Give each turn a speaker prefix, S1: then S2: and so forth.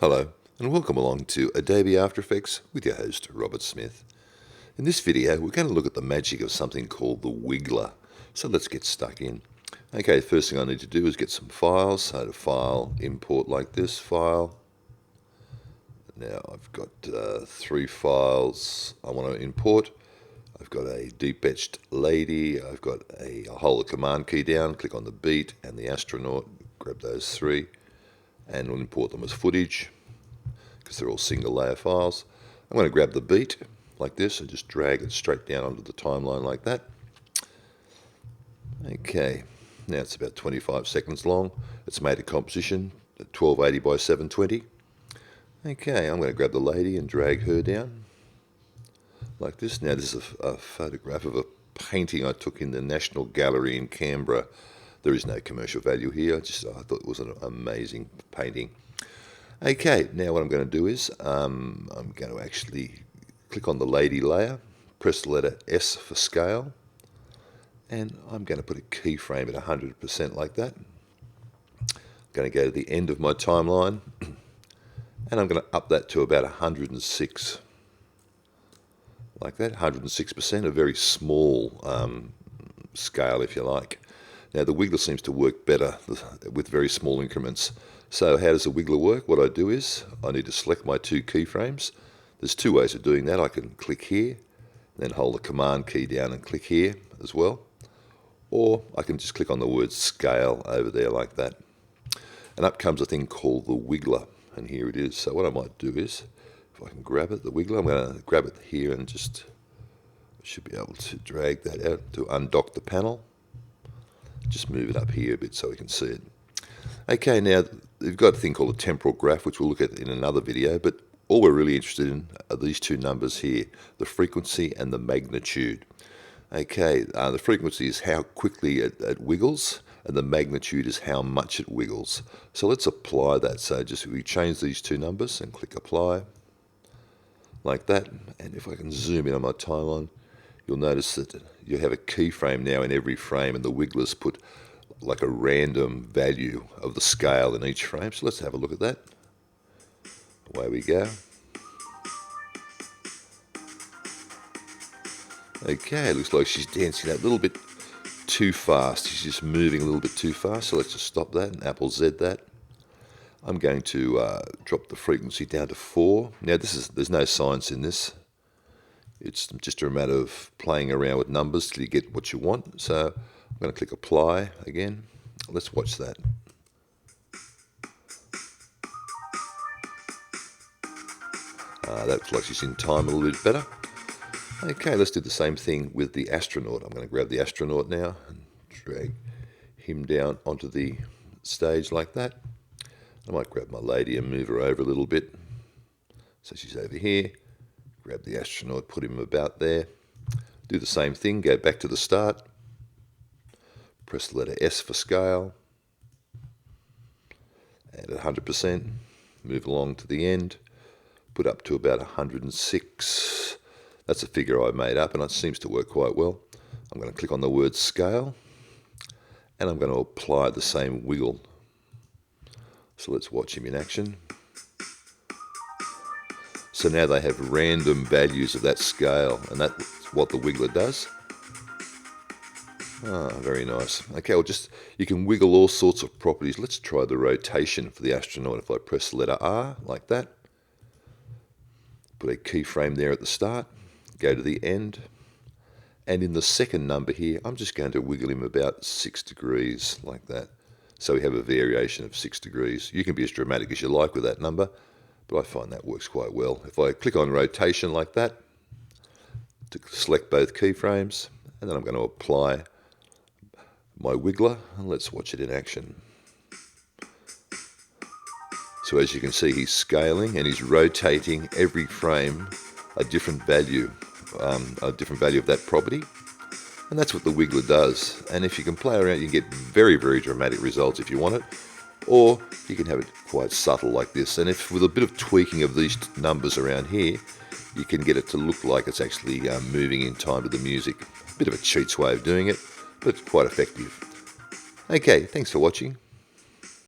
S1: Hello, and welcome along to Adobe After Effects with your host, Robert Smith. In this video, we're going to look at the magic of something called the Wiggler. So let's get stuck in. Okay, first thing I need to do is get some files. So to File, Import like this, File. Now I've got 3 files I want to import. I've got a deep etched lady. I've got I'll hold the Command key down, click on the beat and the astronaut, grab those 3. And we'll import them as footage because they're all single layer files. I'm going to grab the beat like this and just drag it straight down onto the timeline like that. Okay, now it's about 25 seconds long. It's made a composition at 1280 by 720. Okay, I'm going to grab the lady and drag her down like this. Now this is a photograph of a painting I took in the National Gallery in Canberra. There is no commercial value here. I thought it was an amazing painting. Okay, now what I'm going to do is I'm going to actually click on the lady layer, press the letter S for scale, and I'm going to put a keyframe at 100% like that. I'm going to go to the end of my timeline, and I'm going to up that to about 106, like that, 106%, a very small scale if you like. Now the Wiggler seems to work better with very small increments. So how does the Wiggler work? What I do is I need to select my 2 keyframes. There's 2 ways of doing that. I can click here, then hold the Command key down and click here as well. Or I can just click on the word scale over there like that. And up comes a thing called the Wiggler. And here it is. So what I might do is, if I can grab it, the Wiggler, I'm going to grab it here and just, I should be able to drag that out to undock the panel. Just move it up here a bit so we can see it. Okay, now we've got a thing called a temporal graph, which we'll look at in another video, but all we're really interested in are these 2 numbers here, the frequency and the magnitude. Okay, the frequency is how quickly it wiggles, and the magnitude is how much it wiggles. So let's apply that. So just we change these 2 numbers and click apply, like that. And if I can zoom in on my timeline, you'll notice that you have a keyframe now in every frame, and the Wiggler's put like a random value of the scale in each frame. So let's have a look at that. Away we go. Okay, looks like she's dancing a little bit too fast. She's just moving a little bit too fast. So let's just stop that and Apple Z that. I'm going to drop the frequency down to 4. Now there's no science in this. It's just a matter of playing around with numbers till you get what you want. So I'm going to click apply again. Let's watch that. That looks like she's in time a little bit better. Okay, let's do the same thing with the astronaut. I'm going to grab the astronaut now and drag him down onto the stage like that. I might grab my lady and move her over a little bit. So she's over here. Grab the astronaut, put him about there. Do the same thing, go back to the start. Press the letter S for scale. And at 100%, move along to the end. Put up to about 106. That's a figure I made up, and it seems to work quite well. I'm going to click on the word scale, and I'm going to apply the same wiggle. So let's watch him in action. So now they have random values of that scale, and that's what the Wiggler does. Very nice. Okay, well, you can wiggle all sorts of properties. Let's try the rotation for the astronaut. If I press the letter R like that, put a keyframe there at the start, go to the end, and in the second number here, I'm just going to wiggle him about 6 degrees like that. So we have a variation of 6 degrees. You can be as dramatic as you like with that number, but I find that works quite well. If I click on rotation like that, to select both keyframes, and then I'm going to apply my Wiggler, and let's watch it in action. So as you can see, he's scaling and he's rotating every frame a different value of that property. And that's what the Wiggler does. And if you can play around, you can get very, very dramatic results if you want it. Or you can have it quite subtle like this. And if with a bit of tweaking of these numbers around here, you can get it to look like it's actually moving in time to the music. A bit of a cheats way of doing it, but quite effective. Okay, thanks for watching.